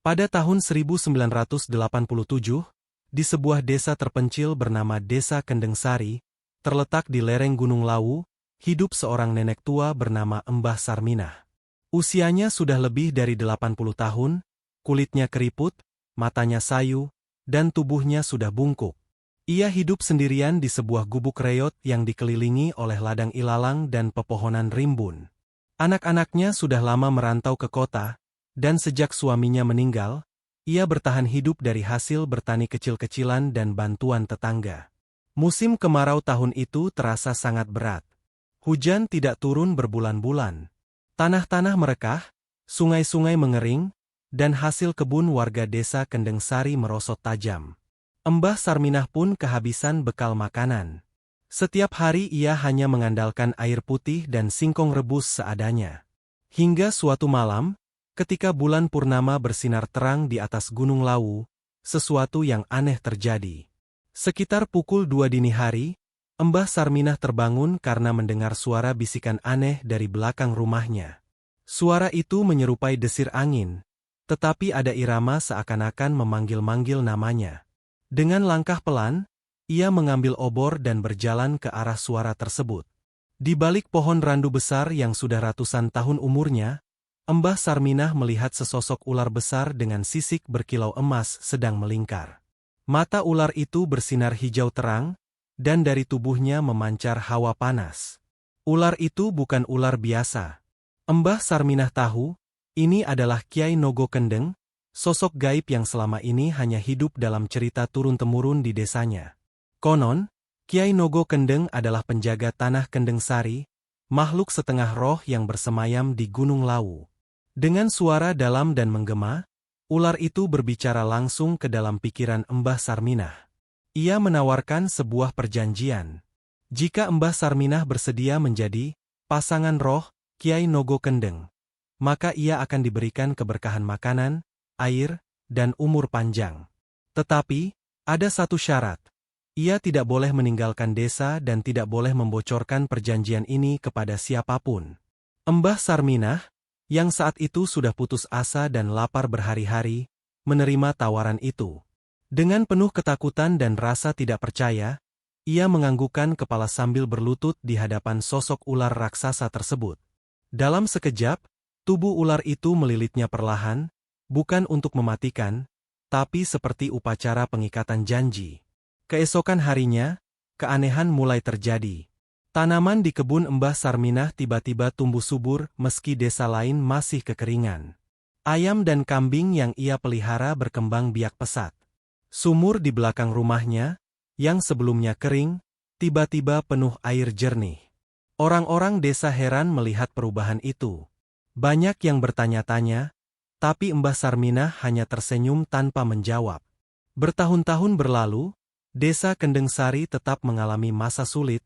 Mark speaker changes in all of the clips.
Speaker 1: Pada tahun 1987, di sebuah desa terpencil bernama Desa Kendengsari, terletak di lereng Gunung Lawu, hidup seorang nenek tua bernama Mbah Sarminah. Usianya sudah lebih dari 80 tahun, kulitnya keriput, matanya sayu, dan tubuhnya sudah bungkuk. Ia hidup sendirian di sebuah gubuk reot yang dikelilingi oleh ladang ilalang dan pepohonan rimbun. Anak-anaknya sudah lama merantau ke kota, dan sejak suaminya meninggal, ia bertahan hidup dari hasil bertani kecil-kecilan dan bantuan tetangga. Musim kemarau tahun itu terasa sangat berat. Hujan tidak turun berbulan-bulan. Tanah-tanah merekah, sungai-sungai mengering, dan hasil kebun warga desa Kendengsari merosot tajam. Mbah Sarminah pun kehabisan bekal makanan. Setiap hari ia hanya mengandalkan air putih dan singkong rebus seadanya. Hingga suatu malam, ketika bulan purnama bersinar terang di atas Gunung Lawu, sesuatu yang aneh terjadi. Sekitar pukul 2 dini hari, Mbah Sarminah terbangun karena mendengar suara bisikan aneh dari belakang rumahnya. Suara itu menyerupai desir angin, tetapi ada irama seakan-akan memanggil-manggil namanya. Dengan langkah pelan, ia mengambil obor dan berjalan ke arah suara tersebut. Di balik pohon randu besar yang sudah ratusan tahun umurnya, Mbah Sarminah melihat sesosok ular besar dengan sisik berkilau emas sedang melingkar. Mata ular itu bersinar hijau terang, dan dari tubuhnya memancar hawa panas. Ular itu bukan ular biasa. Mbah Sarminah tahu, ini adalah Kyai Nogo Kendeng, sosok gaib yang selama ini hanya hidup dalam cerita turun-temurun di desanya. Konon, Kyai Nogo Kendeng adalah penjaga tanah Kendengsari, makhluk setengah roh yang bersemayam di Gunung Lawu. Dengan suara dalam dan menggema, ular itu berbicara langsung ke dalam pikiran Mbah Sarminah. Ia menawarkan sebuah perjanjian. Jika Mbah Sarminah bersedia menjadi pasangan roh Kyai Nogo Kendeng, maka ia akan diberikan keberkahan makanan, air, dan umur panjang. Tetapi, ada satu syarat. Ia tidak boleh meninggalkan desa dan tidak boleh membocorkan perjanjian ini kepada siapapun. Mbah Sarminah, yang saat itu sudah putus asa dan lapar berhari-hari, menerima tawaran itu. Dengan penuh ketakutan dan rasa tidak percaya, ia menganggukkan kepala sambil berlutut di hadapan sosok ular raksasa tersebut. Dalam sekejap, tubuh ular itu melilitnya perlahan, bukan untuk mematikan, tapi seperti upacara pengikatan janji. Keesokan harinya, keanehan mulai terjadi. Tanaman di kebun Mbah Sarminah tiba-tiba tumbuh subur meski desa lain masih kekeringan. Ayam dan kambing yang ia pelihara berkembang biak pesat. Sumur di belakang rumahnya, yang sebelumnya kering, tiba-tiba penuh air jernih. Orang-orang desa heran melihat perubahan itu. Banyak yang bertanya-tanya, tapi Mbah Sarminah hanya tersenyum tanpa menjawab. Bertahun-tahun berlalu, desa Kendengsari tetap mengalami masa sulit,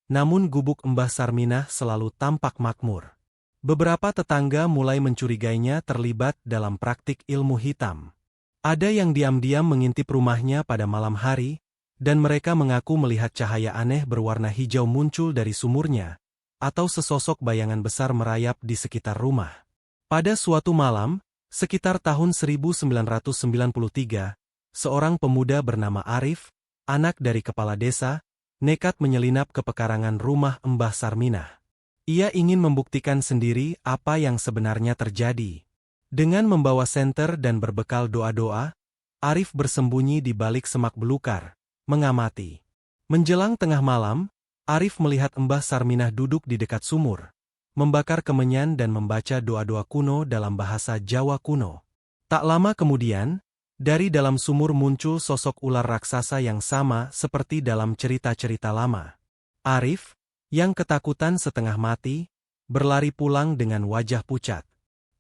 Speaker 1: namun gubuk Mbah Sarminah selalu tampak makmur. Beberapa tetangga mulai mencurigainya terlibat dalam praktik ilmu hitam. Ada yang diam-diam mengintip rumahnya pada malam hari, dan mereka mengaku melihat cahaya aneh berwarna hijau muncul dari sumurnya, atau sesosok bayangan besar merayap di sekitar rumah. Pada suatu malam, sekitar tahun 1993, seorang pemuda bernama Arif, anak dari kepala desa, nekat menyelinap ke pekarangan rumah Mbah Sarminah. Ia ingin membuktikan sendiri apa yang sebenarnya terjadi. Dengan membawa senter dan berbekal doa-doa, Arif bersembunyi di balik semak belukar, mengamati. Menjelang tengah malam, Arif melihat Mbah Sarminah duduk di dekat sumur, membakar kemenyan dan membaca doa-doa kuno dalam bahasa Jawa kuno. Tak lama kemudian, dari dalam sumur muncul sosok ular raksasa yang sama seperti dalam cerita-cerita lama. Arif, yang ketakutan setengah mati, berlari pulang dengan wajah pucat.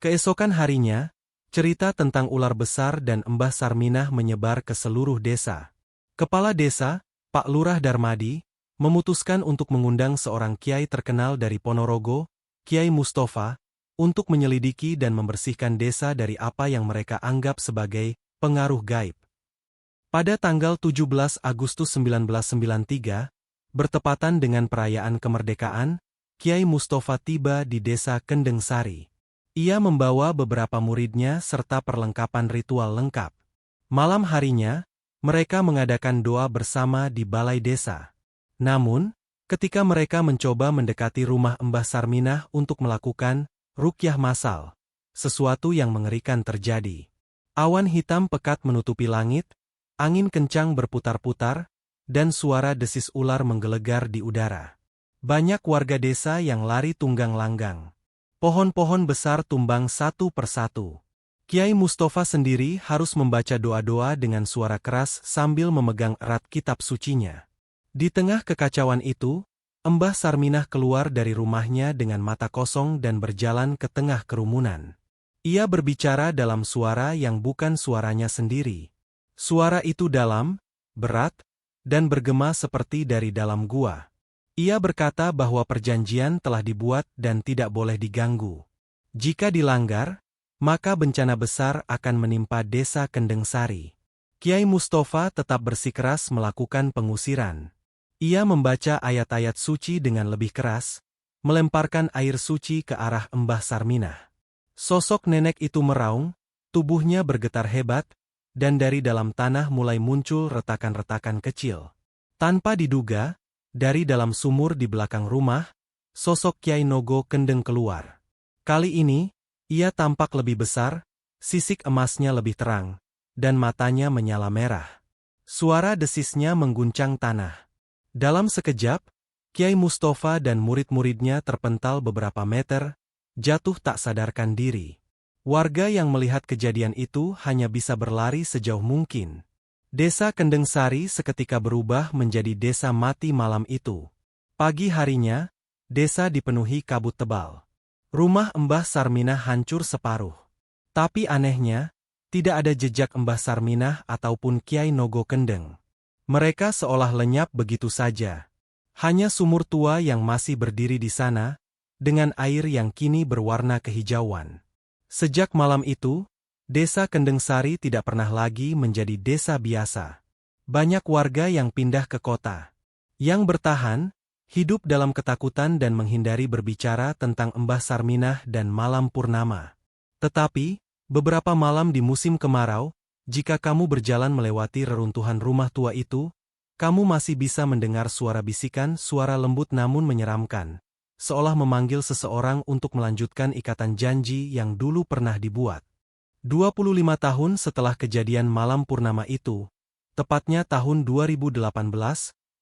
Speaker 1: Keesokan harinya, cerita tentang ular besar dan Mbah Sarminah menyebar ke seluruh desa. Kepala desa, Pak Lurah Darmadi, memutuskan untuk mengundang seorang kiai terkenal dari Ponorogo, Kiai Mustafa, untuk menyelidiki dan membersihkan desa dari apa yang mereka anggap sebagai pengaruh gaib. Pada tanggal 17 Agustus 1993, bertepatan dengan perayaan kemerdekaan, Kiai Mustafa tiba di desa Kendengsari. Ia membawa beberapa muridnya serta perlengkapan ritual lengkap. Malam harinya, mereka mengadakan doa bersama di balai desa. Namun, ketika mereka mencoba mendekati rumah Mbah Sarminah untuk melakukan ruqyah massal, sesuatu yang mengerikan terjadi. Awan hitam pekat menutupi langit, angin kencang berputar-putar, dan suara desis ular menggelegar di udara. Banyak warga desa yang lari tunggang langgang. Pohon-pohon besar tumbang satu persatu. Kiai Mustafa sendiri harus membaca doa-doa dengan suara keras sambil memegang erat kitab sucinya. Di tengah kekacauan itu, Mbah Sarminah keluar dari rumahnya dengan mata kosong dan berjalan ke tengah kerumunan. Ia berbicara dalam suara yang bukan suaranya sendiri. Suara itu dalam, berat, dan bergema seperti dari dalam gua. Ia berkata bahwa perjanjian telah dibuat dan tidak boleh diganggu. Jika dilanggar, maka bencana besar akan menimpa desa Kendeng Sari. Kiai Mustafa tetap bersikeras melakukan pengusiran. Ia membaca ayat-ayat suci dengan lebih keras, melemparkan air suci ke arah Mbah Sarminah. Sosok nenek itu meraung, tubuhnya bergetar hebat, dan dari dalam tanah mulai muncul retakan-retakan kecil. Tanpa diduga, dari dalam sumur di belakang rumah, sosok Kiai Nogo Kendeng keluar. Kali ini, ia tampak lebih besar, sisik emasnya lebih terang, dan matanya menyala merah. Suara desisnya mengguncang tanah. Dalam sekejap, Kiai Mustafa dan murid-muridnya terpental beberapa meter, jatuh tak sadarkan diri. Warga yang melihat kejadian itu hanya bisa berlari sejauh mungkin. Desa Kendeng Sari seketika berubah menjadi desa mati malam itu. Pagi harinya, desa dipenuhi kabut tebal. Rumah Mbah Sarminah hancur separuh. Tapi anehnya, tidak ada jejak Mbah Sarminah ataupun Kiai Nogo Kendeng. Mereka seolah lenyap begitu saja. Hanya sumur tua yang masih berdiri di sana, dengan air yang kini berwarna kehijauan. Sejak malam itu, desa Kendeng Sari tidak pernah lagi menjadi desa biasa. Banyak warga yang pindah ke kota. Yang bertahan, hidup dalam ketakutan dan menghindari berbicara tentang Mbah Sarminah dan malam purnama. Tetapi, beberapa malam di musim kemarau, jika kamu berjalan melewati reruntuhan rumah tua itu, kamu masih bisa mendengar suara bisikan, suara lembut namun menyeramkan, seolah memanggil seseorang untuk melanjutkan ikatan janji yang dulu pernah dibuat. 25 tahun setelah kejadian malam purnama itu, tepatnya tahun 2018,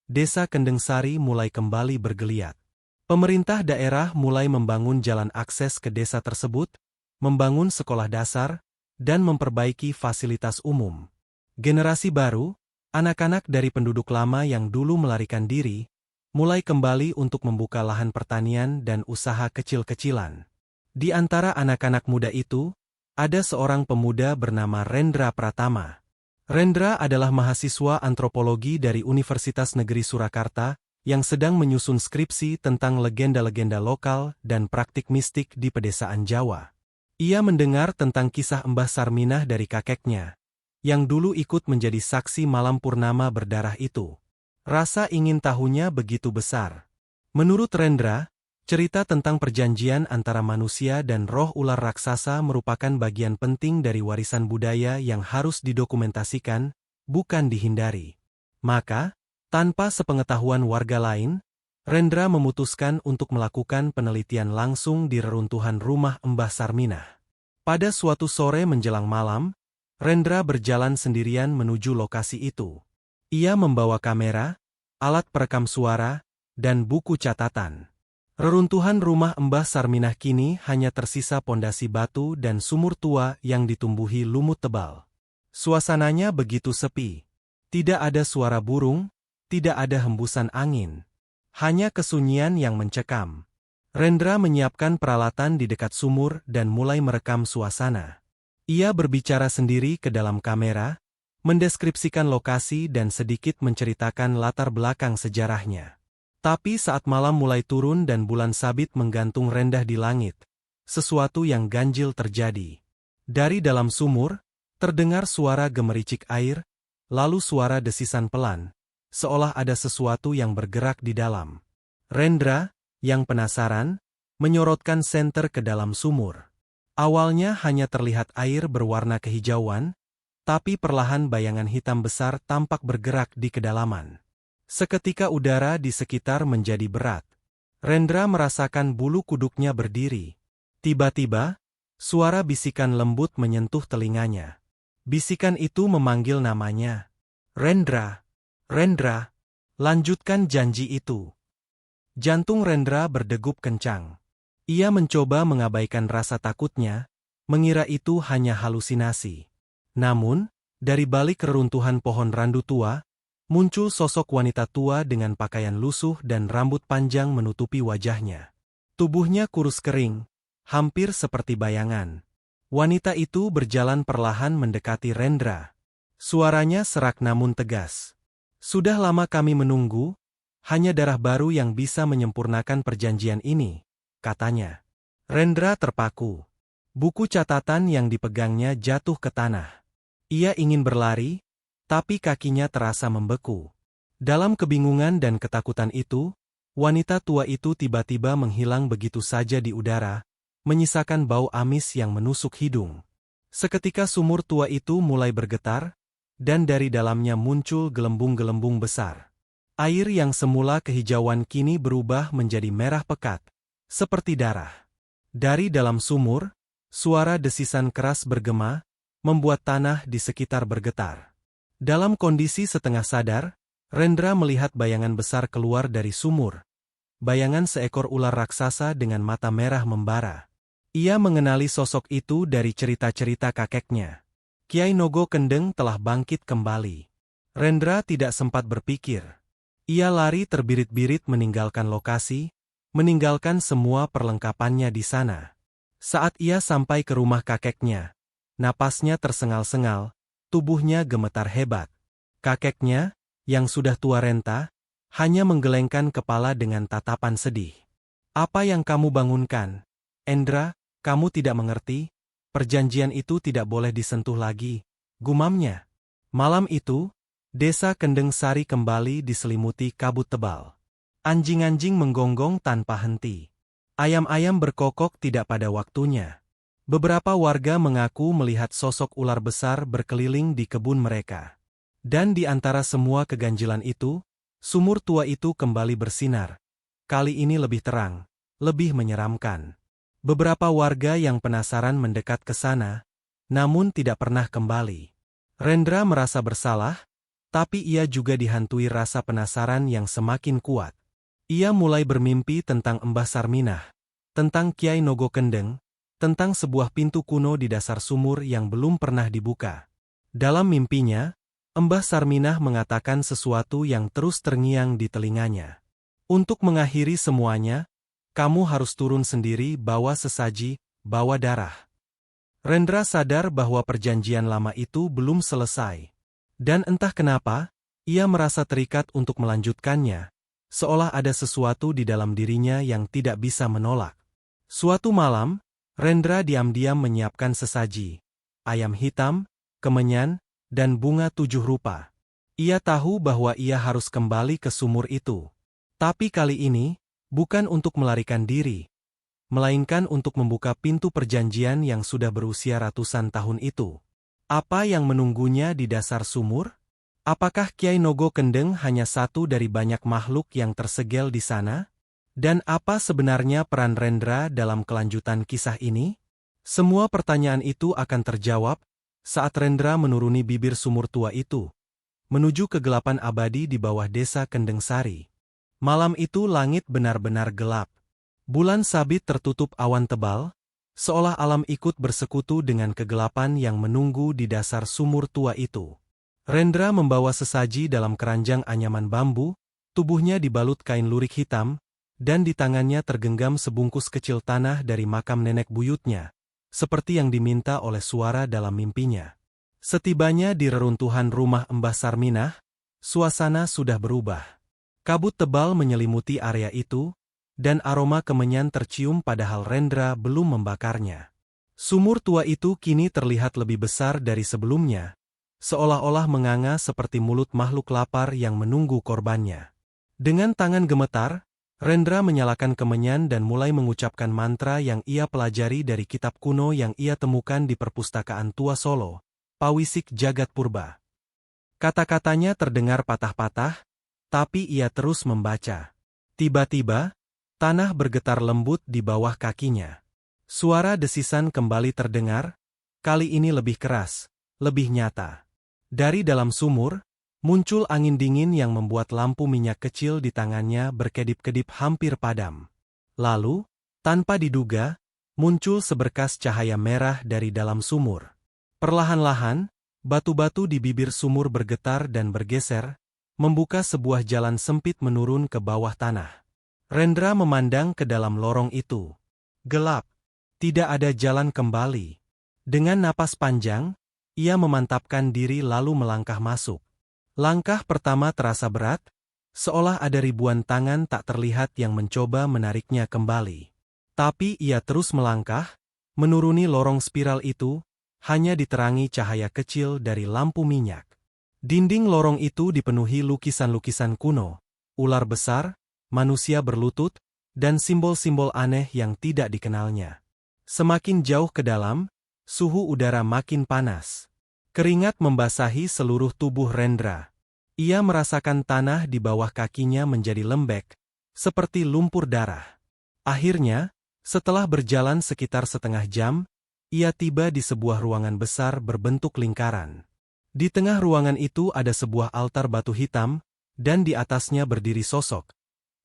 Speaker 1: desa Kendeng Sari mulai kembali bergeliat. Pemerintah daerah mulai membangun jalan akses ke desa tersebut, membangun sekolah dasar, dan memperbaiki fasilitas umum. Generasi baru, anak-anak dari penduduk lama yang dulu melarikan diri, mulai kembali untuk membuka lahan pertanian dan usaha kecil-kecilan. Di antara anak-anak muda itu, ada seorang pemuda bernama Rendra Pratama. Rendra adalah mahasiswa antropologi dari Universitas Negeri Surakarta yang sedang menyusun skripsi tentang legenda-legenda lokal dan praktik mistik di pedesaan Jawa. Ia mendengar tentang kisah Mbah Sarminah dari kakeknya, yang dulu ikut menjadi saksi malam purnama berdarah itu. Rasa ingin tahunya begitu besar. Menurut Rendra, cerita tentang perjanjian antara manusia dan roh ular raksasa merupakan bagian penting dari warisan budaya yang harus didokumentasikan, bukan dihindari. Maka, tanpa sepengetahuan warga lain, Rendra memutuskan untuk melakukan penelitian langsung di reruntuhan rumah Mbah Sarminah. Pada suatu sore menjelang malam, Rendra berjalan sendirian menuju lokasi itu. Ia membawa kamera, alat perekam suara, dan buku catatan. Reruntuhan rumah Mbah Sarminah kini hanya tersisa pondasi batu dan sumur tua yang ditumbuhi lumut tebal. Suasananya begitu sepi. Tidak ada suara burung, tidak ada hembusan angin. Hanya kesunyian yang mencekam. Rendra menyiapkan peralatan di dekat sumur dan mulai merekam suasana. Ia berbicara sendiri ke dalam kamera, mendeskripsikan lokasi dan sedikit menceritakan latar belakang sejarahnya. Tapi saat malam mulai turun dan bulan sabit menggantung rendah di langit, sesuatu yang ganjil terjadi. Dari dalam sumur, terdengar suara gemericik air, lalu suara desisan pelan, seolah ada sesuatu yang bergerak di dalam. Rendra, yang penasaran, menyorotkan senter ke dalam sumur. Awalnya hanya terlihat air berwarna kehijauan, tapi perlahan bayangan hitam besar tampak bergerak di kedalaman. Seketika udara di sekitar menjadi berat. Rendra merasakan bulu kuduknya berdiri. Tiba-tiba, suara bisikan lembut menyentuh telinganya. Bisikan itu memanggil namanya. Rendra, Rendra, lanjutkan janji itu. Jantung Rendra berdegup kencang. Ia mencoba mengabaikan rasa takutnya, mengira itu hanya halusinasi. Namun, dari balik reruntuhan pohon randu tua, muncul sosok wanita tua dengan pakaian lusuh dan rambut panjang menutupi wajahnya. Tubuhnya kurus kering, hampir seperti bayangan. Wanita itu berjalan perlahan mendekati Rendra. Suaranya serak namun tegas. Sudah lama kami menunggu, hanya darah baru yang bisa menyempurnakan perjanjian ini, katanya. Rendra terpaku. Buku catatan yang dipegangnya jatuh ke tanah. Ia ingin berlari, tapi kakinya terasa membeku. Dalam kebingungan dan ketakutan itu, wanita tua itu tiba-tiba menghilang begitu saja di udara, menyisakan bau amis yang menusuk hidung. Seketika sumur tua itu mulai bergetar, dan dari dalamnya muncul gelembung-gelembung besar. Air yang semula kehijauan kini berubah menjadi merah pekat, seperti darah. Dari dalam sumur, suara desisan keras bergema, membuat tanah di sekitar bergetar. Dalam kondisi setengah sadar, Rendra melihat bayangan besar keluar dari sumur. Bayangan seekor ular raksasa dengan mata merah membara. Ia mengenali sosok itu dari cerita-cerita kakeknya. Kiai Nogo Kendeng telah bangkit kembali. Rendra tidak sempat berpikir. Ia lari terbirit-birit meninggalkan lokasi, meninggalkan semua perlengkapannya di sana. Saat ia sampai ke rumah kakeknya, napasnya tersengal-sengal, tubuhnya gemetar hebat. Kakeknya, yang sudah tua renta, hanya menggelengkan kepala dengan tatapan sedih. Apa yang kamu bangunkan? Endra, kamu tidak mengerti? Perjanjian itu tidak boleh disentuh lagi, gumamnya. Malam itu, desa Kendeng Sari kembali diselimuti kabut tebal. Anjing-anjing menggonggong tanpa henti. Ayam-ayam berkokok tidak pada waktunya. Beberapa warga mengaku melihat sosok ular besar berkeliling di kebun mereka. Dan di antara semua keganjilan itu, sumur tua itu kembali bersinar. Kali ini lebih terang, lebih menyeramkan. Beberapa warga yang penasaran mendekat ke sana, namun tidak pernah kembali. Rendra merasa bersalah, tapi ia juga dihantui rasa penasaran yang semakin kuat. Ia mulai bermimpi tentang Mbah Sarminah, tentang Kiai Nogo Kendeng, tentang sebuah pintu kuno di dasar sumur yang belum pernah dibuka. Dalam mimpinya, Mbah Sarminah mengatakan sesuatu yang terus terngiang di telinganya. Untuk mengakhiri semuanya, kamu harus turun sendiri, bawa sesaji, bawa darah. Rendra sadar bahwa perjanjian lama itu belum selesai. Dan entah kenapa, ia merasa terikat untuk melanjutkannya, seolah ada sesuatu di dalam dirinya yang tidak bisa menolak. Suatu malam, Rendra diam-diam menyiapkan sesaji, ayam hitam, kemenyan, dan bunga 7 rupa. Ia tahu bahwa ia harus kembali ke sumur itu. Tapi kali ini, bukan untuk melarikan diri, melainkan untuk membuka pintu perjanjian yang sudah berusia ratusan tahun itu. Apa yang menunggunya di dasar sumur? Apakah Kiai Nogo Kendeng hanya satu dari banyak makhluk yang tersegel di sana? Dan apa sebenarnya peran Rendra dalam kelanjutan kisah ini? Semua pertanyaan itu akan terjawab saat Rendra menuruni bibir sumur tua itu, menuju kegelapan abadi di bawah desa Kendeng Sari. Malam itu langit benar-benar gelap. Bulan sabit tertutup awan tebal, seolah alam ikut bersekutu dengan kegelapan yang menunggu di dasar sumur tua itu. Rendra membawa sesaji dalam keranjang anyaman bambu, tubuhnya dibalut kain lurik hitam, dan di tangannya tergenggam sebungkus kecil tanah dari makam nenek buyutnya, seperti yang diminta oleh suara dalam mimpinya. Setibanya di reruntuhan rumah Mbah Sarminah, suasana sudah berubah. Kabut tebal menyelimuti area itu, dan aroma kemenyan tercium padahal Rendra belum membakarnya. Sumur tua itu kini terlihat lebih besar dari sebelumnya, seolah-olah menganga seperti mulut makhluk lapar yang menunggu korbannya. Dengan tangan gemetar, Rendra menyalakan kemenyan dan mulai mengucapkan mantra yang ia pelajari dari kitab kuno yang ia temukan di perpustakaan tua Solo, Pawisik Jagat Purba. Kata-katanya terdengar patah-patah, tapi ia terus membaca. Tiba-tiba, tanah bergetar lembut di bawah kakinya. Suara desisan kembali terdengar, kali ini lebih keras, lebih nyata. Dari dalam sumur, muncul angin dingin yang membuat lampu minyak kecil di tangannya berkedip-kedip hampir padam. Lalu, tanpa diduga, muncul seberkas cahaya merah dari dalam sumur. Perlahan-lahan, batu-batu di bibir sumur bergetar dan bergeser, membuka sebuah jalan sempit menurun ke bawah tanah. Rendra memandang ke dalam lorong itu. Gelap. Tidak ada jalan kembali. Dengan napas panjang, ia memantapkan diri lalu melangkah masuk. Langkah pertama terasa berat, seolah ada ribuan tangan tak terlihat yang mencoba menariknya kembali. Tapi ia terus melangkah, menuruni lorong spiral itu, hanya diterangi cahaya kecil dari lampu minyak. Dinding lorong itu dipenuhi lukisan-lukisan kuno, ular besar, manusia berlutut, dan simbol-simbol aneh yang tidak dikenalnya. Semakin jauh ke dalam, suhu udara makin panas. Keringat membasahi seluruh tubuh Rendra. Ia merasakan tanah di bawah kakinya menjadi lembek, seperti lumpur darah. Akhirnya, setelah berjalan sekitar setengah jam, ia tiba di sebuah ruangan besar berbentuk lingkaran. Di tengah ruangan itu ada sebuah altar batu hitam, dan di atasnya berdiri sosok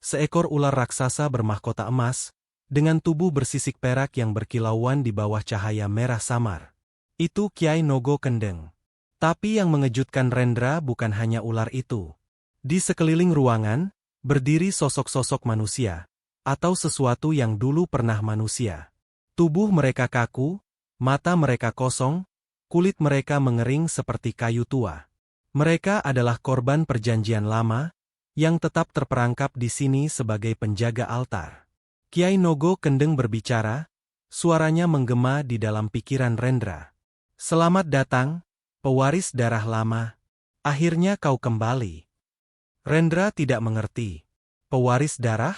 Speaker 1: seekor ular raksasa bermahkota emas, dengan tubuh bersisik perak yang berkilauan di bawah cahaya merah samar. Itu Kyai Nogo Kendeng. Tapi yang mengejutkan Rendra bukan hanya ular itu. Di sekeliling ruangan, berdiri sosok-sosok manusia, atau sesuatu yang dulu pernah manusia. Tubuh mereka kaku, mata mereka kosong, kulit mereka mengering seperti kayu tua. Mereka adalah korban perjanjian lama, yang tetap terperangkap di sini sebagai penjaga altar. Kyai Nogo Kendeng berbicara, suaranya menggema di dalam pikiran Rendra. Selamat datang, pewaris darah lama. Akhirnya kau kembali. Rendra tidak mengerti. Pewaris darah?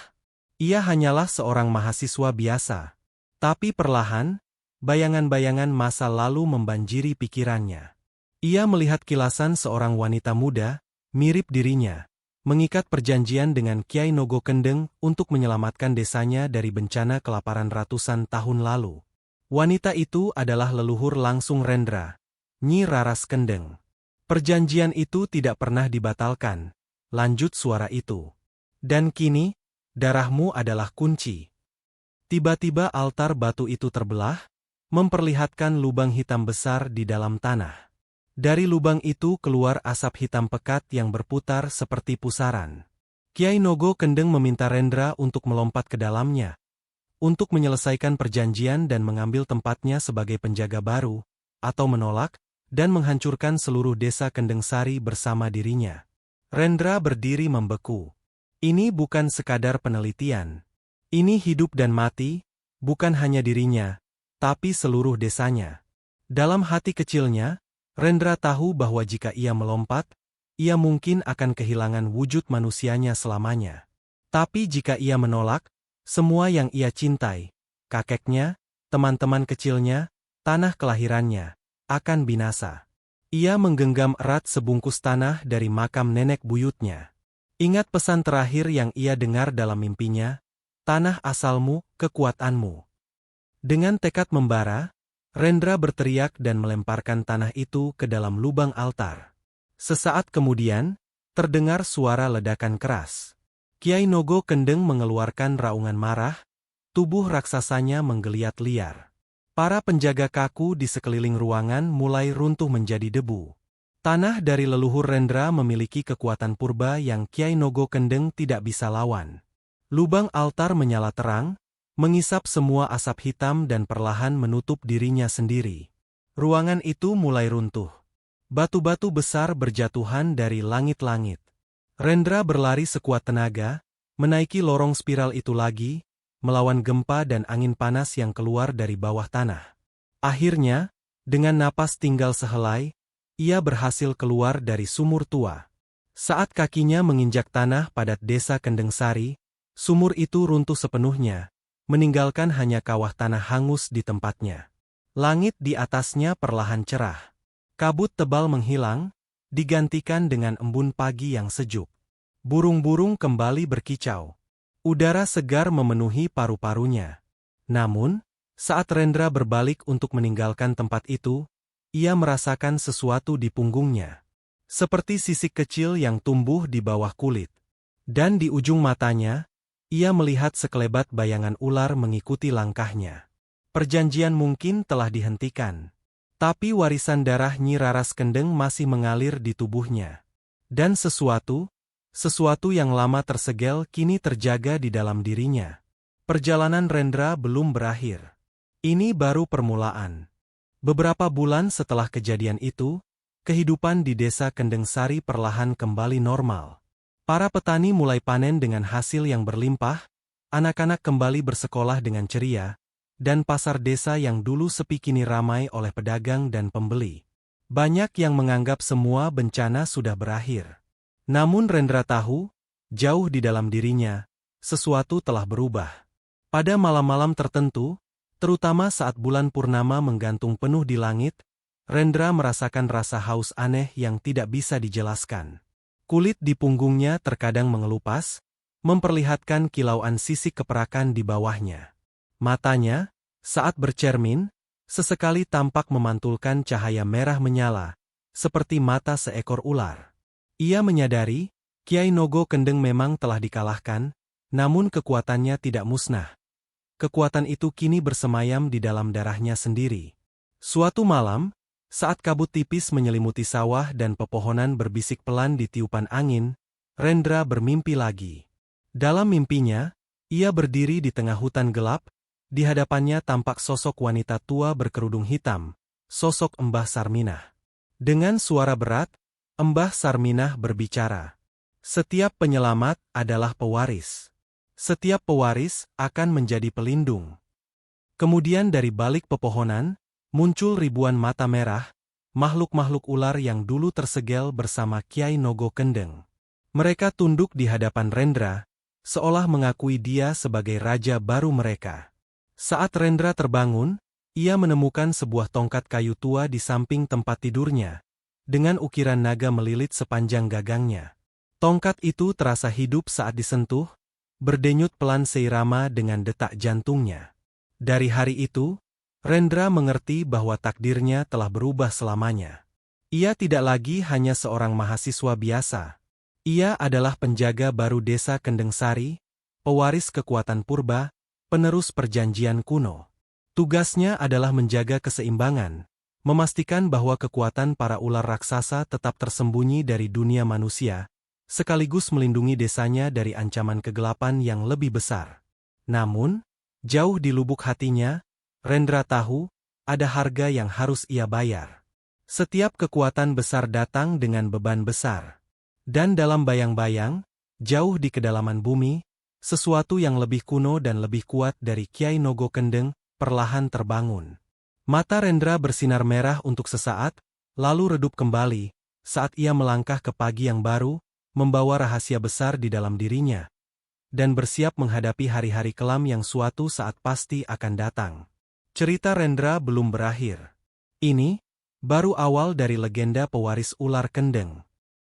Speaker 1: Ia hanyalah seorang mahasiswa biasa. Tapi perlahan, bayangan-bayangan masa lalu membanjiri pikirannya. Ia melihat kilasan seorang wanita muda, mirip dirinya, mengikat perjanjian dengan Kyai Nogo Kendeng untuk menyelamatkan desanya dari bencana kelaparan ratusan tahun lalu. Wanita itu adalah leluhur langsung Rendra, Nyi Raras Kendeng. Perjanjian itu tidak pernah dibatalkan, lanjut suara itu. Dan kini, darahmu adalah kunci. Tiba-tiba altar batu itu terbelah, memperlihatkan lubang hitam besar di dalam tanah. Dari lubang itu keluar asap hitam pekat yang berputar seperti pusaran. Kyai Nogo Kendeng meminta Rendra untuk melompat ke dalamnya, untuk menyelesaikan perjanjian dan mengambil tempatnya sebagai penjaga baru, atau menolak, dan menghancurkan seluruh desa Kendeng Sari bersama dirinya. Rendra berdiri membeku. Ini bukan sekadar penelitian. Ini hidup dan mati, bukan hanya dirinya, tapi seluruh desanya. Dalam hati kecilnya, Rendra tahu bahwa jika ia melompat, ia mungkin akan kehilangan wujud manusianya selamanya. Tapi jika ia menolak, semua yang ia cintai, kakeknya, teman-teman kecilnya, tanah kelahirannya, akan binasa. Ia menggenggam erat sebungkus tanah dari makam nenek buyutnya. Ingat pesan terakhir yang ia dengar dalam mimpinya, tanah asalmu, kekuatanmu. Dengan tekad membara, Rendra berteriak dan melemparkan tanah itu ke dalam lubang altar. Sesaat kemudian, terdengar suara ledakan keras. Kyai Nogo Kendeng mengeluarkan raungan marah, tubuh raksasanya menggeliat liar. Para penjaga kaku di sekeliling ruangan mulai runtuh menjadi debu. Tanah dari leluhur Rendra memiliki kekuatan purba yang Kyai Nogo Kendeng tidak bisa lawan. Lubang altar menyala terang, mengisap semua asap hitam dan perlahan menutup dirinya sendiri. Ruangan itu mulai runtuh. Batu-batu besar berjatuhan dari langit-langit. Rendra berlari sekuat tenaga, menaiki lorong spiral itu lagi, melawan gempa dan angin panas yang keluar dari bawah tanah. Akhirnya, dengan napas tinggal sehelai, ia berhasil keluar dari sumur tua. Saat kakinya menginjak tanah padat desa Kendeng Sari, Sumur itu runtuh sepenuhnya, meninggalkan hanya kawah tanah hangus di tempatnya. Langit di atasnya perlahan cerah. Kabut tebal menghilang, digantikan dengan embun pagi yang sejuk. Burung-burung kembali berkicau. Udara segar memenuhi paru-parunya. Namun, saat Rendra berbalik untuk meninggalkan tempat itu, ia merasakan sesuatu di punggungnya. Seperti sisik kecil yang tumbuh di bawah kulit. Dan di ujung matanya, ia melihat sekelebat bayangan ular mengikuti langkahnya. Perjanjian mungkin telah dihentikan. Tapi warisan darah Nyi Raras Kendeng masih mengalir di tubuhnya. Dan sesuatu yang lama tersegel kini terjaga di dalam dirinya. Perjalanan Rendra belum berakhir. Ini baru permulaan. Beberapa bulan setelah kejadian itu, kehidupan di desa Kendeng Sari perlahan kembali normal. Para petani mulai panen dengan hasil yang berlimpah, anak-anak kembali bersekolah dengan ceria, dan pasar desa yang dulu sepi kini ramai oleh pedagang dan pembeli. Banyak yang menganggap semua bencana sudah berakhir. Namun Rendra tahu, jauh di dalam dirinya, sesuatu telah berubah. Pada malam-malam tertentu, terutama saat bulan purnama menggantung penuh di langit, Rendra merasakan rasa haus aneh yang tidak bisa dijelaskan. Kulit di punggungnya terkadang mengelupas, memperlihatkan kilauan sisik keperakan di bawahnya. Matanya, saat bercermin, sesekali tampak memantulkan cahaya merah menyala, seperti mata seekor ular. Ia menyadari, Kiai Nogo Kendeng memang telah dikalahkan, namun kekuatannya tidak musnah. Kekuatan itu kini bersemayam di dalam darahnya sendiri. Suatu malam, saat kabut tipis menyelimuti sawah dan pepohonan berbisik pelan di tiupan angin, Rendra bermimpi lagi. Dalam mimpinya, ia berdiri di tengah hutan gelap, di hadapannya tampak sosok wanita tua berkerudung hitam, sosok Mbah Sarminah. Dengan suara berat, Mbah Sarminah berbicara. Setiap penyelamat adalah pewaris. Setiap pewaris akan menjadi pelindung. Kemudian dari balik pepohonan, muncul ribuan mata merah, makhluk-makhluk ular yang dulu tersegel bersama Kiai Nogo Kendeng. Mereka tunduk di hadapan Rendra, seolah mengakui dia sebagai raja baru mereka. Saat Rendra terbangun, ia menemukan sebuah tongkat kayu tua di samping tempat tidurnya, dengan ukiran naga melilit sepanjang gagangnya. Tongkat itu terasa hidup saat disentuh, berdenyut pelan seirama dengan detak jantungnya. Dari hari itu, Rendra mengerti bahwa takdirnya telah berubah selamanya. Ia tidak lagi hanya seorang mahasiswa biasa. Ia adalah penjaga baru desa Kendeng Sari, pewaris kekuatan purba, penerus perjanjian kuno. Tugasnya adalah menjaga keseimbangan, memastikan bahwa kekuatan para ular raksasa tetap tersembunyi dari dunia manusia, sekaligus melindungi desanya dari ancaman kegelapan yang lebih besar. Namun, jauh di lubuk hatinya, Rendra tahu, ada harga yang harus ia bayar. Setiap kekuatan besar datang dengan beban besar. Dan dalam bayang-bayang, jauh di kedalaman bumi, sesuatu yang lebih kuno dan lebih kuat dari Kiai Nogo Kendeng perlahan terbangun. Mata Rendra bersinar merah untuk sesaat, lalu redup kembali, saat ia melangkah ke pagi yang baru, membawa rahasia besar di dalam dirinya, dan bersiap menghadapi hari-hari kelam yang suatu saat pasti akan datang. Cerita Rendra belum berakhir. Ini baru awal dari legenda pewaris ular Kendeng.